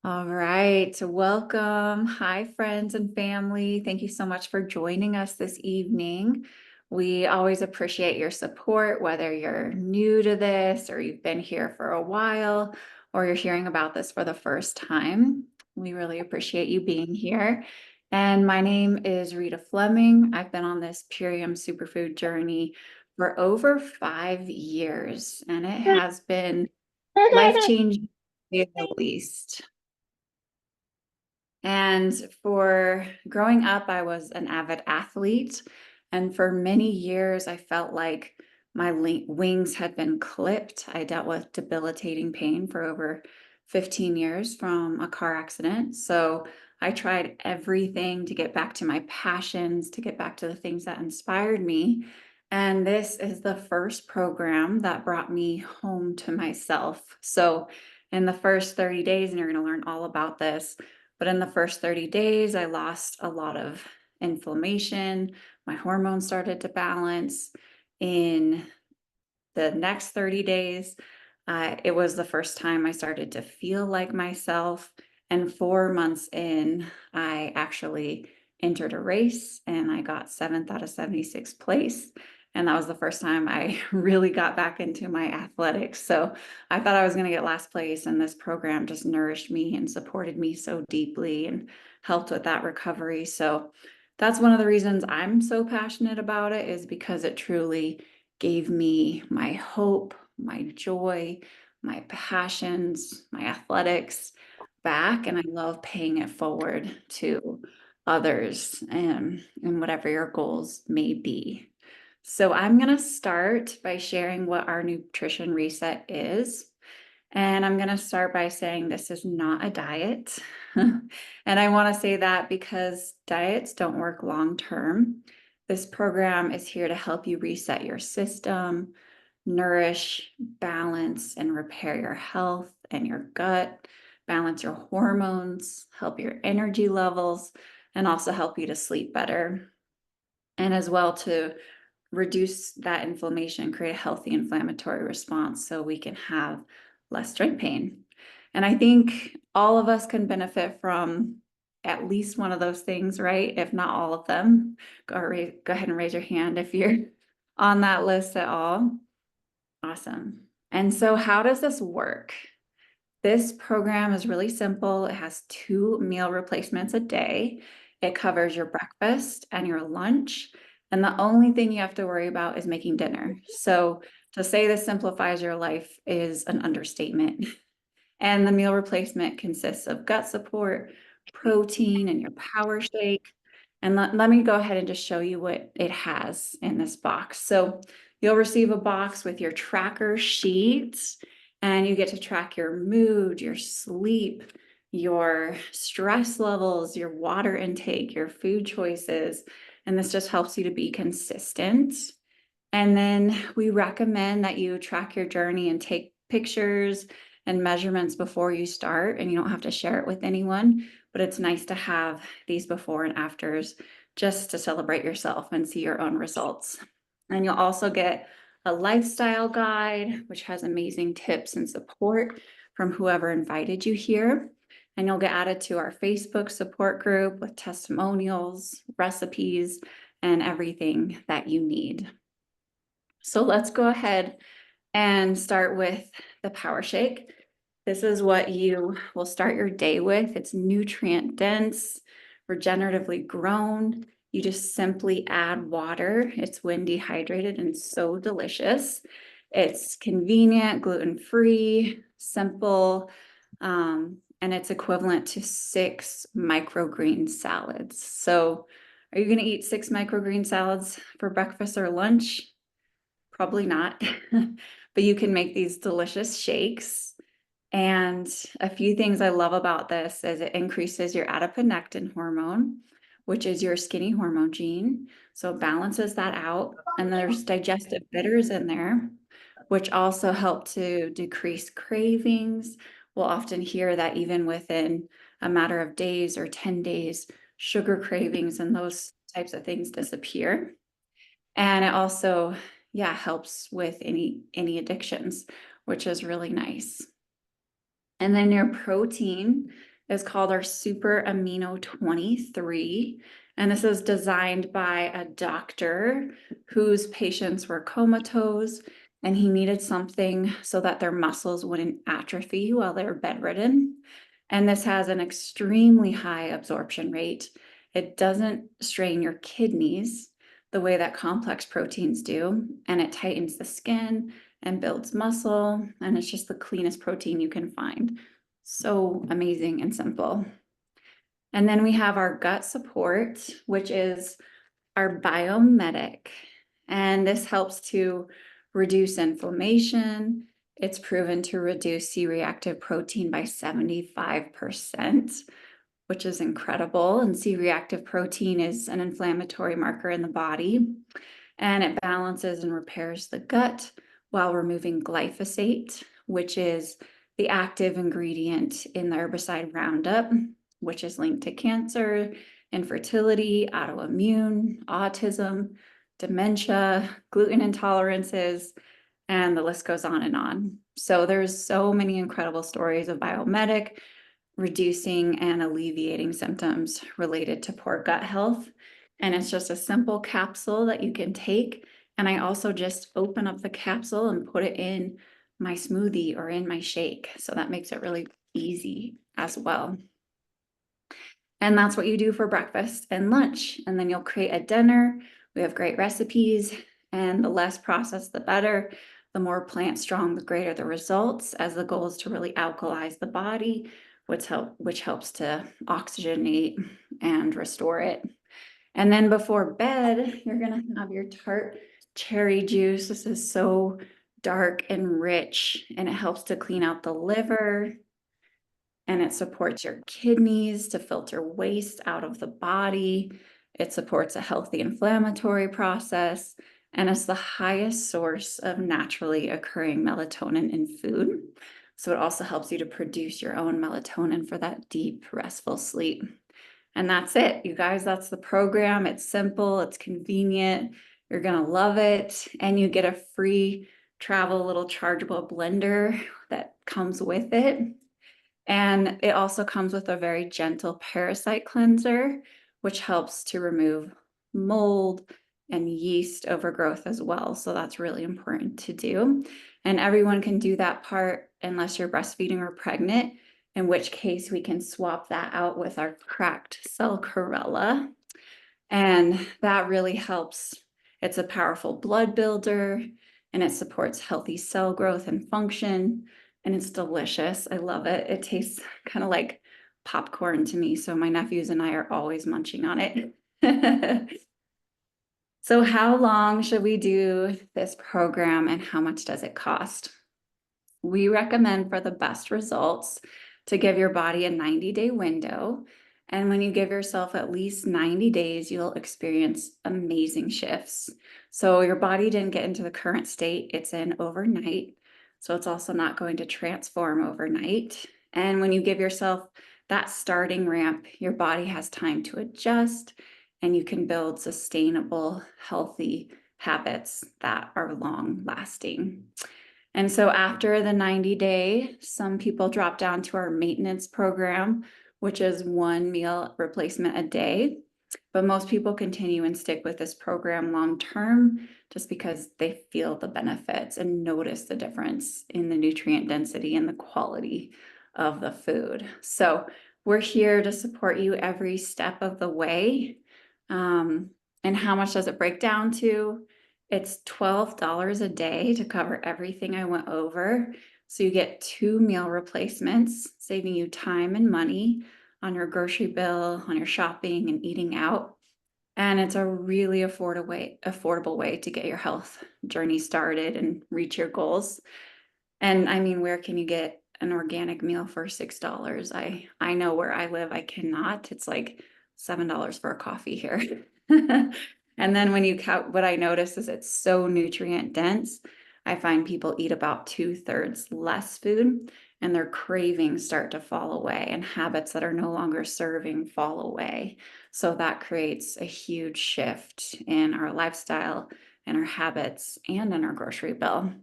All right, welcome. Hi, friends and family. Thank you so much for joining us this evening. We always appreciate your support, whether you're new to this or you've been here for a while or you're hearing about this for the first time. We really appreciate you being here. And my name is Rita Flemming. I've been on this Purium superfood journey for over 5 years, and it has been life-changing, to say the least. And for growing up, I was an avid athlete. And for many years, I felt like my wings had been clipped. I dealt with debilitating pain for over 15 years from a car accident. So I tried everything to get back to my passions, to get back to the things that inspired me. And this is the first program that brought me home to myself. So in the first 30 days, and you're going to learn all about this, but in the first 30 days, I lost a lot of inflammation. My hormones started to balance. In the next 30 days, it was the first time I started to feel like myself. And 4 months in, I actually entered a race and I got seventh out of 76 place. And that was the first time I really got back into my athletics. So I thought I was going to get last place, and this program just nourished me and supported me so deeply and helped with that recovery. So that's one of the reasons I'm so passionate about it, is because it truly gave me my hope, my joy, my passions, my athletics back. And I love paying it forward to others and whatever your goals may be. So I'm going to start by sharing what our nutrition reset is. And I'm going to start by saying this is not a diet. And I want to say that because diets don't work long term. This program is here to help you reset your system, nourish, balance, and repair your health and your gut, balance your hormones, help your energy levels, and also help you to sleep better. And as well to reduce that inflammation, create a healthy inflammatory response so we can have less joint pain. And I think all of us can benefit from at least one of those things, right? If not all of them. Go ahead and raise your hand if you're on that list at all. Awesome. And so how does this work? This program is really simple. It has 2 meal replacements a day. It covers your breakfast and your lunch. And the only thing you have to worry about is making dinner. So to say this simplifies your life is an understatement. And the meal replacement consists of gut support, protein, and your power shake. And let me go ahead and just show you what it has in this box. So you'll receive a box with your tracker sheets, and you get to track your mood, your sleep, your stress levels, your water intake, your food choices. And this just helps you to be consistent. And then we recommend that you track your journey and take pictures and measurements before you start, and you don't have to share it with anyone, but it's nice to have these before and afters just to celebrate yourself and see your own results. And you'll also get a lifestyle guide, which has amazing tips and support from whoever invited you here. And you'll get added to our Facebook support group with testimonials, recipes, and everything that you need. So let's go ahead and start with the power shake. This is what you will start your day with. It's nutrient dense, regeneratively grown. You just simply add water. It's when dehydrated and so delicious. It's convenient, gluten-free, simple, and it's equivalent to 6 microgreen salads. So are you going to eat 6 microgreen salads for breakfast or lunch? Probably not, but you can make these delicious shakes. And a few things I love about this is it increases your adiponectin hormone, which is your skinny hormone gene. So it balances that out. And there's digestive bitters in there, which also help to decrease cravings. We'll often hear that even within a matter of days or 10 days, sugar cravings and those types of things disappear. And it also, yeah, helps with any addictions, which is really nice. And then your protein is called our Super Amino 23. And this is designed by a doctor whose patients were comatose, and he needed something so that their muscles wouldn't atrophy while they're bedridden. And this has an extremely high absorption rate. It doesn't strain your kidneys the way that complex proteins do, and it tightens the skin and builds muscle, and it's just the cleanest protein you can find. So amazing and simple. And then we have our gut support, which is our biomedic. And this helps to reduce inflammation. It's proven to reduce C-reactive protein by 75%, which is incredible. And C-reactive protein is an inflammatory marker in the body, and it balances and repairs the gut while removing glyphosate, which is the active ingredient in the herbicide Roundup, which is linked to cancer, infertility, autoimmune, autism, dementia, gluten intolerances, and the list goes on and on. So there's so many incredible stories of biomedic reducing and alleviating symptoms related to poor gut health. And it's just a simple capsule that you can take. And I also just open up the capsule and put it in my smoothie or in my shake. So that makes it really easy as well. And that's what you do for breakfast and lunch. And then you'll create a dinner. We have great recipes, and the less processed, the better. The more plant strong, the greater the results, as the goal is to really alkalize the body, which helps to oxygenate and restore it. And then before bed, you're gonna have your tart cherry juice. This is so dark and rich, and it helps to clean out the liver, and it supports your kidneys to filter waste out of the body. It supports a healthy inflammatory process, and it's the highest source of naturally occurring melatonin in food. So it also helps you to produce your own melatonin for that deep, restful sleep. And that's it, you guys. That's the program. It's simple, it's convenient. You're gonna love it. And you get a free travel little chargeable blender that comes with it. And it also comes with a very gentle parasite cleanser, which helps to remove mold and yeast overgrowth as well. So that's really important to do. And everyone can do that part unless you're breastfeeding or pregnant, in which case we can swap that out with our cracked cell chlorella. And that really helps. It's a powerful blood builder, and it supports healthy cell growth and function. And it's delicious. I love it. It tastes kind of like popcorn to me. So my nephews and I are always munching on it. So how long should we do this program, and how much does it cost? We recommend, for the best results, to give your body a 90-day window. And when you give yourself at least 90 days, you'll experience amazing shifts. So your body didn't get into the current state it's in overnight. So it's also not going to transform overnight. And when you give yourself that starting ramp, your body has time to adjust, and you can build sustainable, healthy habits that are long lasting. And so after the 90-day, some people drop down to our maintenance program, which is 1 meal replacement a day. But most people continue and stick with this program long term, just because they feel the benefits and notice the difference in the nutrient density and the quality of the food. So we're here to support you every step of the way. And how much does it break down to? It's $12 a day to cover everything I went over. So you get 2 meal replacements, saving you time and money on your grocery bill, on your shopping and eating out. And it's a really affordable way to get your health journey started and reach your goals. And I mean, where can you get an organic meal for $6? I know where I live, I cannot. It's like $7 for a coffee here. And then when you count, what I notice is it's so nutrient dense. I find people eat about 2/3 less food, and their cravings start to fall away, and habits that are no longer serving fall away. So that creates a huge shift in our lifestyle and our habits and in our grocery bill.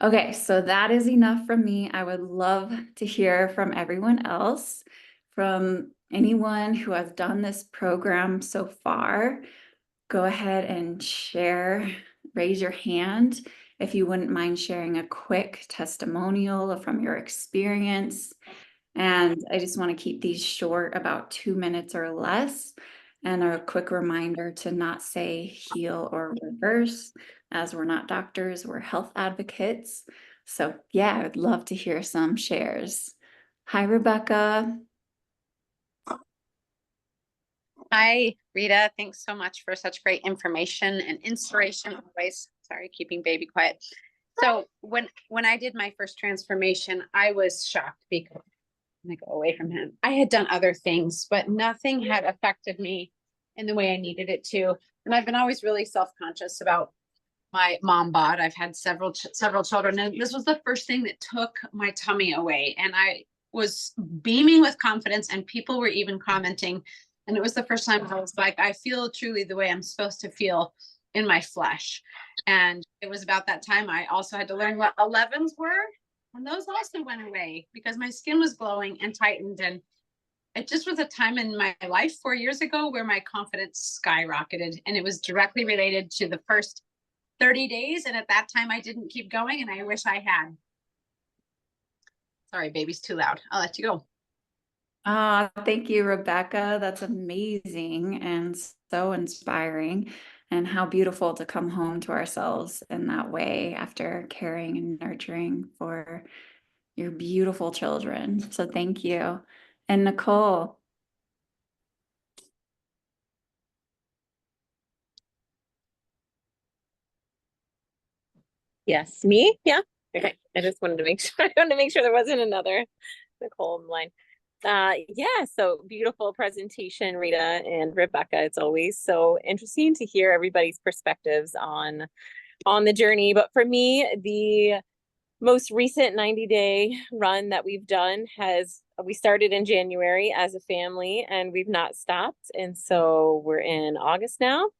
Okay, so that is enough from me. I would love to hear from everyone else, from anyone who has done this program so far. Go ahead and share, raise your hand if you wouldn't mind sharing a quick testimonial from your experience. And I just want to keep these short, about 2 minutes or less. And a quick reminder to not say heal or reverse, as we're not doctors, we're health advocates. So, yeah, I'd love to hear some shares. Hi, Rebecca. Hi, Rita. Thanks so much for such great information and inspiration always. Sorry, keeping baby quiet. So when I did my first transformation, I was shocked because I'm gonna go away from him. I had done other things, but nothing had affected me in the way I needed it to. And I've been always really self-conscious about my mom bod. I've had several children, and this was the first thing that took my tummy away. And I was beaming with confidence, and people were even commenting. And it was the first time I was like, I feel truly the way I'm supposed to feel in my flesh. And it was about that time I also had to learn what 11s were. And those also went away because my skin was glowing and tightened. And it just was a time in my life 4 years ago where my confidence skyrocketed. And it was directly related to the first 30 days. And at that time, I didn't keep going, and I wish I had. Sorry, baby's too loud. I'll let you go. Thank you, Rebecca. That's amazing and so inspiring. And how beautiful to come home to ourselves in that way after caring and nurturing for your beautiful children. So thank you. And Nicole. Yes, me? Yeah. Okay. I just wanted to make sure I wanted to make sure there wasn't another Nicole in line. Yeah, so beautiful presentation, Rita and Rebecca. It's always so interesting to hear everybody's perspectives on the journey. But for me, the most recent 90-day run that we've done we started in January as a family and we've not stopped. And so we're in August now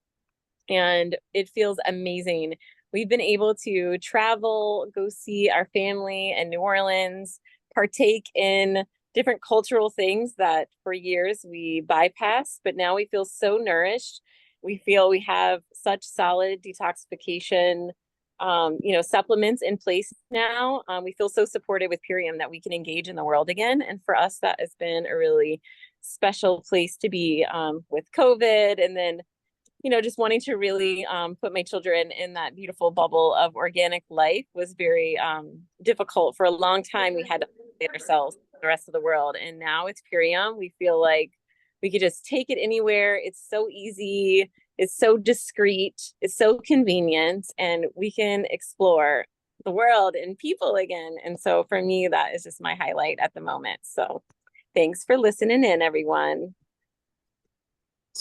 and it feels amazing. We've been able to travel, go see our family in New Orleans, partake in different cultural things that for years we bypassed, but now we feel so nourished. We feel we have such solid detoxification, supplements in place now. We feel so supported with Purium that we can engage in the world again. And for us, that has been a really special place to be with COVID. And then just wanting to really put my children in that beautiful bubble of organic life was very difficult. For a long time, we had to isolate ourselves from the rest of the world. And now it's Purium. We feel like we could just take it anywhere. It's so easy. It's so discreet. It's so convenient. And we can explore the world and people again. And so for me, that is just my highlight at the moment. So thanks for listening in, everyone.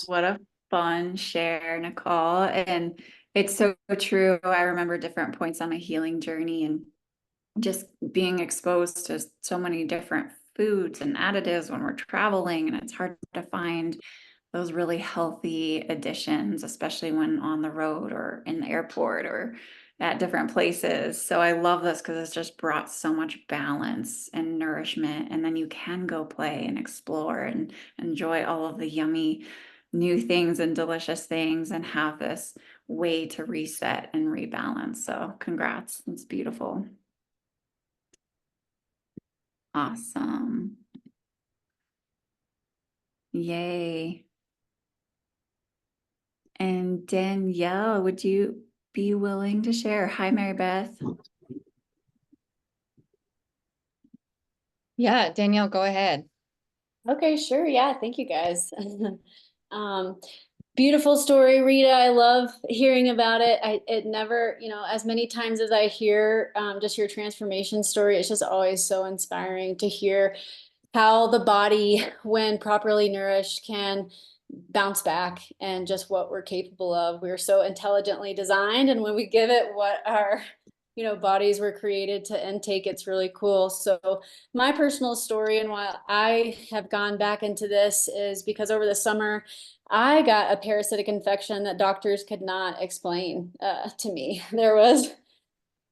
What a fun share, Nicole. And it's so true. I remember different points on my healing journey and just being exposed to so many different foods and additives when we're traveling, and it's hard to find those really healthy additions, especially when on the road or in the airport or at different places. So I love this because it's just brought so much balance and nourishment. And then you can go play and explore and enjoy all of the yummy new things and delicious things and have this way to reset and rebalance. So congrats. It's beautiful. Awesome. Yay. And Danielle, would you be willing to share? Hi, Mary Beth. Yeah, Danielle, go ahead. Okay, sure. Yeah, thank you guys. Beautiful story, Rita. I love hearing about it. It never, as many times as I hear just your transformation story, it's just always so inspiring to hear how the body, when properly nourished, can bounce back and just what we're capable of. We're so intelligently designed, and when we give it what our bodies were created to intake, it's really cool. So my personal story and why I have gone back into this is because over the summer I got a parasitic infection that doctors could not explain to me. There was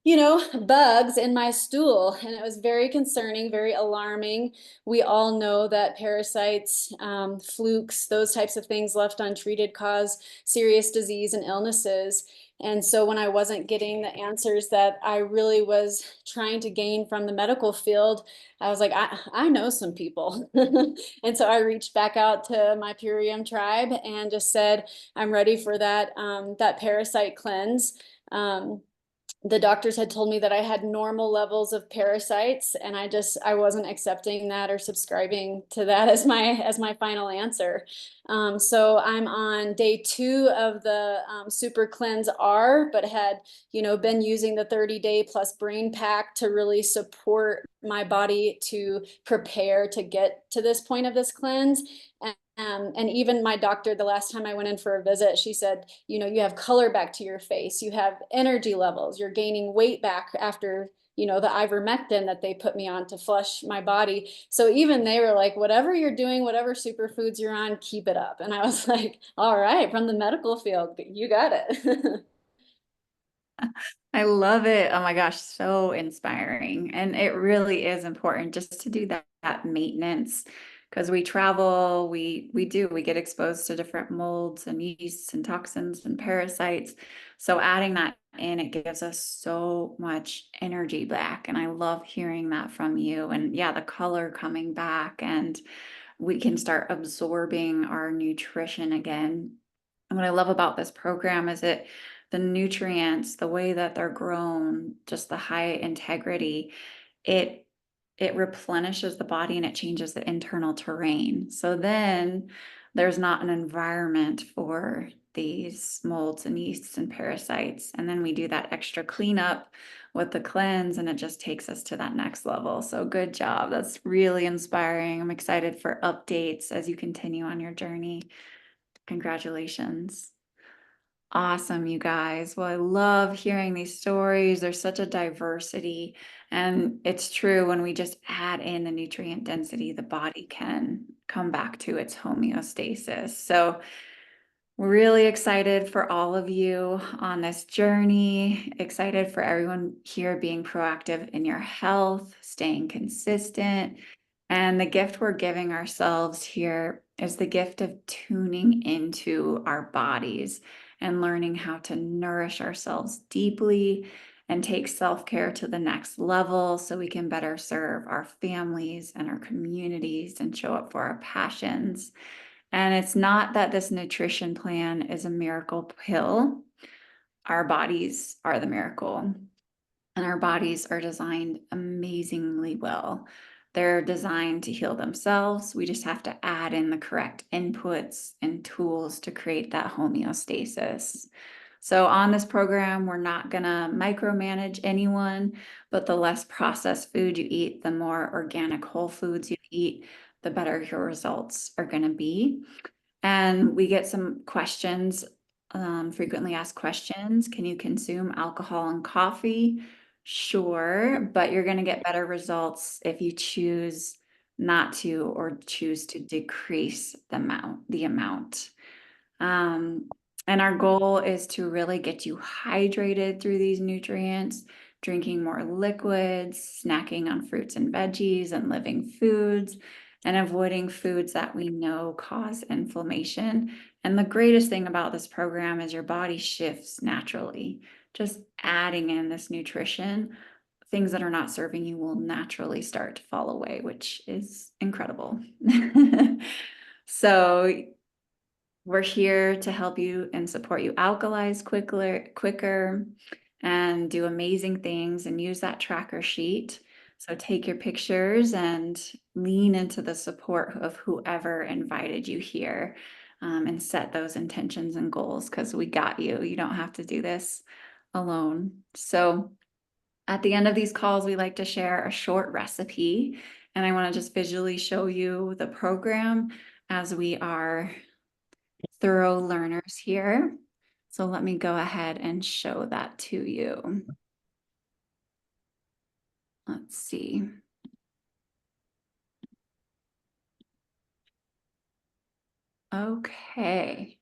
bugs in my stool, and it was very concerning, very alarming. We all know that parasites, flukes, those types of things left untreated cause serious disease and illnesses. And so when I wasn't getting the answers that I really was trying to gain from the medical field, I was like, I know some people. And so I reached back out to my Purium tribe and just said, I'm ready for that parasite cleanse. The doctors had told me that I had normal levels of parasites, and I wasn't accepting that or subscribing to that as my final answer. So I'm on day 2 of the Super Cleanse R, but had been using the 30-day plus brain pack to really support my body to prepare to get to this point of this cleanse. And even my doctor, the last time I went in for a visit, she said, you have color back to your face, you have energy levels, you're gaining weight back after, the ivermectin that they put me on to flush my body. So even they were like, whatever you're doing, whatever superfoods you're on, keep it up. And I was like, all right, from the medical field, you got it. I love it. Oh my gosh, so inspiring. And it really is important just to do that maintenance because we travel, we get exposed to different molds and yeasts and toxins and parasites. So adding that in, it gives us so much energy back. And I love hearing that from you. And yeah, the color coming back, and we can start absorbing our nutrition again. And what I love about this program is the nutrients, the way that they're grown, just the high integrity, it it replenishes the body and it changes the internal terrain. So then there's not an environment for these molds and yeasts and parasites. And then we do that extra cleanup with the cleanse, and it just takes us to that next level. So good job. That's really inspiring. I'm excited for updates as you continue on your journey. Congratulations. Awesome, you guys. Well, I love hearing these stories. There's such a diversity, and it's true when we just add in the nutrient density, the body can come back to its homeostasis. So we're really excited for all of you on this journey, excited for everyone here being proactive in your health, staying consistent. And the gift we're giving ourselves here is the gift of tuning into our bodies and learning how to nourish ourselves deeply and take self-care to the next level so we can better serve our families and our communities and show up for our passions. And it's not that this nutrition plan is a miracle pill. Our bodies are the miracle, and our bodies are designed amazingly well. They're designed to heal themselves. We just have to add in the correct inputs and tools to create that homeostasis. So on this program, we're not going to micromanage anyone, but the less processed food you eat, the more organic whole foods you eat, the better your results are going to be. And we get some questions, frequently asked questions. Can you consume alcohol and coffee? Sure, but you're going to get better results if you choose not to or choose to decrease the amount. And our goal is to really get you hydrated through these nutrients, drinking more liquids, snacking on fruits and veggies and living foods, and avoiding foods that we know cause inflammation. And the greatest thing about this program is your body shifts naturally. Just adding in this nutrition, things that are not serving you will naturally start to fall away, which is incredible. So we're here to help you and support you alkalize quicker and do amazing things, and use that tracker sheet. So take your pictures and lean into the support of whoever invited you here, and set those intentions and goals, because we got you. You don't have to do this alone. So at the end of these calls, we like to share a short recipe, and I want to just visually show you the program as we are thorough learners here. So let me go ahead and show that to you. Let's see. Okay.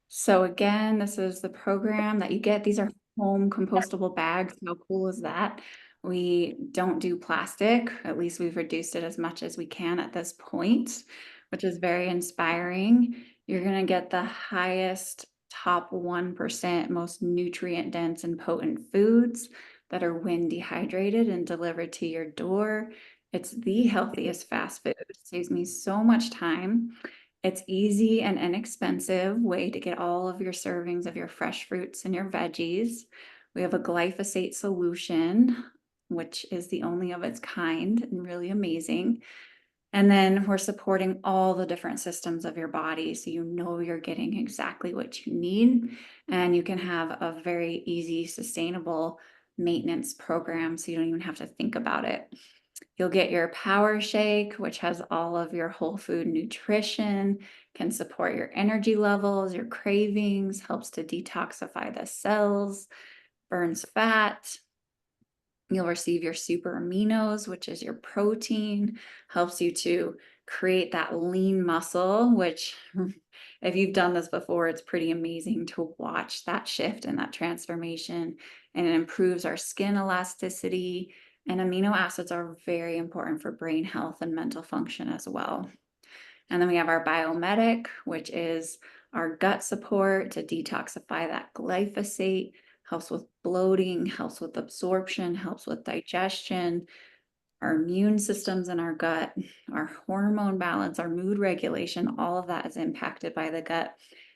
So again, this is the program that you get. These are home compostable bags. How cool is that? We don't do plastic. At least we've reduced it as much as we can at this point, which is very inspiring. You're going to get the highest top 1% most nutrient dense and potent foods that are when dehydrated and delivered to your door. It's the healthiest fast food. It saves me so much time. It's easy and inexpensive way to get all of your servings of your fresh fruits and your veggies. We have a glyphosate solution, which is the only of its kind and really amazing. And then we're supporting all the different systems of your body so you know you're getting exactly what you need. And you can have a very easy, sustainable maintenance program so you don't even have to think about it. You'll get your power shake, which has all of your whole food nutrition, can support your energy levels, your cravings, helps to detoxify the cells, burns fat. You'll receive your super aminos, which is your protein, helps you to create that lean muscle, which if you've done this before, it's pretty amazing to watch that shift and that transformation. And it improves our skin elasticity. And amino acids are very important for brain health and mental function as well. And then we have our biomedic, which is our gut support to detoxify that glyphosate, helps with bloating, helps with absorption, helps with digestion, our immune systems in our gut, our hormone balance, our mood regulation, all of that is impacted by the gut.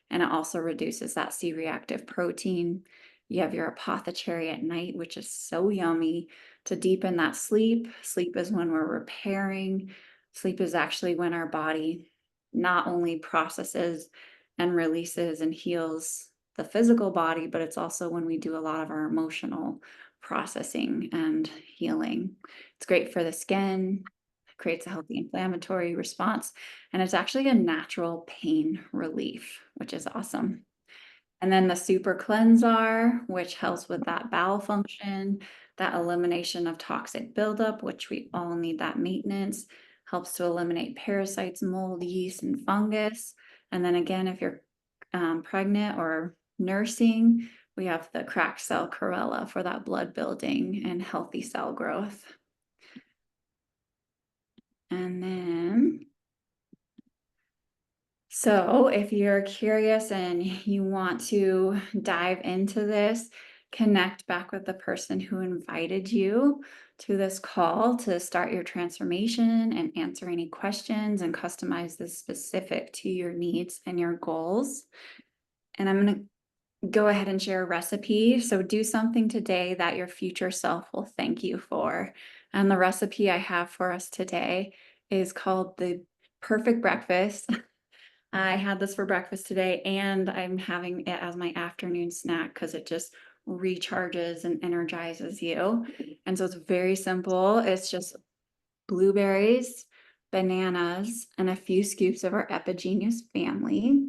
And it also reduces that C-reactive protein. You have your apothecary at night, which is so yummy to deepen that sleep. Sleep is when we're repairing. Sleep is actually when our body not only processes and releases and heals the physical body, but it's also when we do a lot of our emotional processing and healing. It's great for the skin, creates a healthy inflammatory response, and it's actually a natural pain relief, which is awesome. And then the super cleanser, which helps with that bowel function, that elimination of toxic buildup, which we all need that maintenance, helps to eliminate parasites, mold, yeast, and fungus. And then again, if you're pregnant or nursing, we have the cracked cell chlorella for that blood building and healthy cell growth. And then, so if you're curious and you want to dive into this, connect back with the person who invited you to this call to start your transformation and answer any questions and customize this specific to your needs and your goals. And I'm going to go ahead and share a recipe. So do something today that your future self will thank you for. And the recipe I have for us today is called the perfect breakfast. I had this for breakfast today, and I'm having it as my afternoon snack because it just recharges and energizes you. And so it's very simple. It's just blueberries, bananas, and a few scoops of our Epigenous family.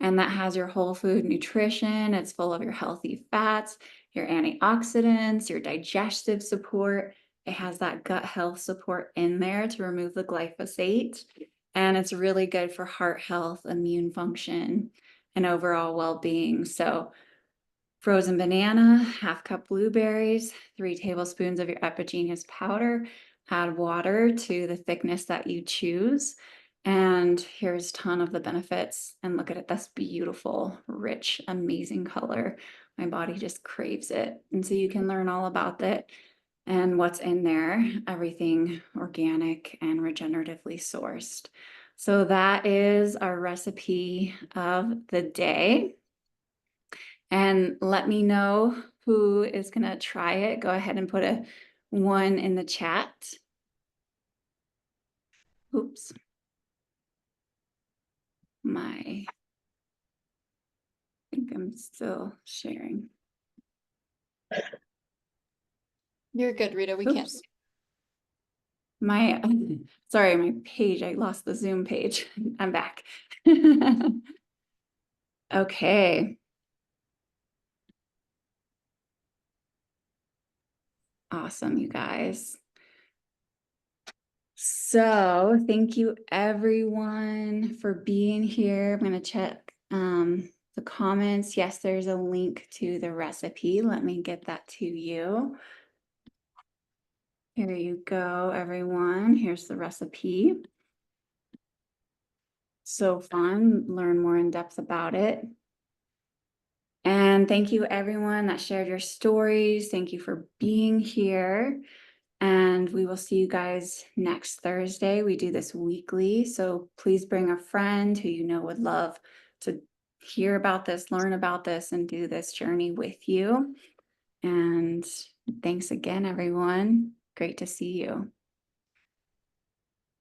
And that has your whole food nutrition. It's full of your healthy fats, your antioxidants, your digestive support. It has that gut health support in there to remove the glyphosate. And it's really good for heart health, immune function, and overall well-being. So frozen banana, half cup blueberries, 3 tablespoons of your Epigenous powder, add water to the thickness that you choose. And here's a ton of the benefits. And look at it, that's beautiful, rich, amazing color. My body just craves it. And so you can learn all about it and what's in there, everything organic and regeneratively sourced. So that is our recipe of the day. And let me know who is going to try it. Go ahead and put a 1 in the chat. Oops. I think I'm still sharing. You're good, Rita. We can't. Oops. My, sorry, my page, I lost the Zoom page. I'm back. Okay. Awesome, you guys. So thank you everyone for being here. I'm going to check the comments. Yes, there's a link to the recipe. Let me get that to you. Here you go, everyone. Here's the recipe. So fun, learn more in depth about it. And thank you everyone that shared your stories. Thank you for being here. And we will see you guys next Thursday. We do this weekly, so please bring a friend who you know would love to hear about this, learn about this, and do this journey with you. And thanks again, everyone. Great to see you.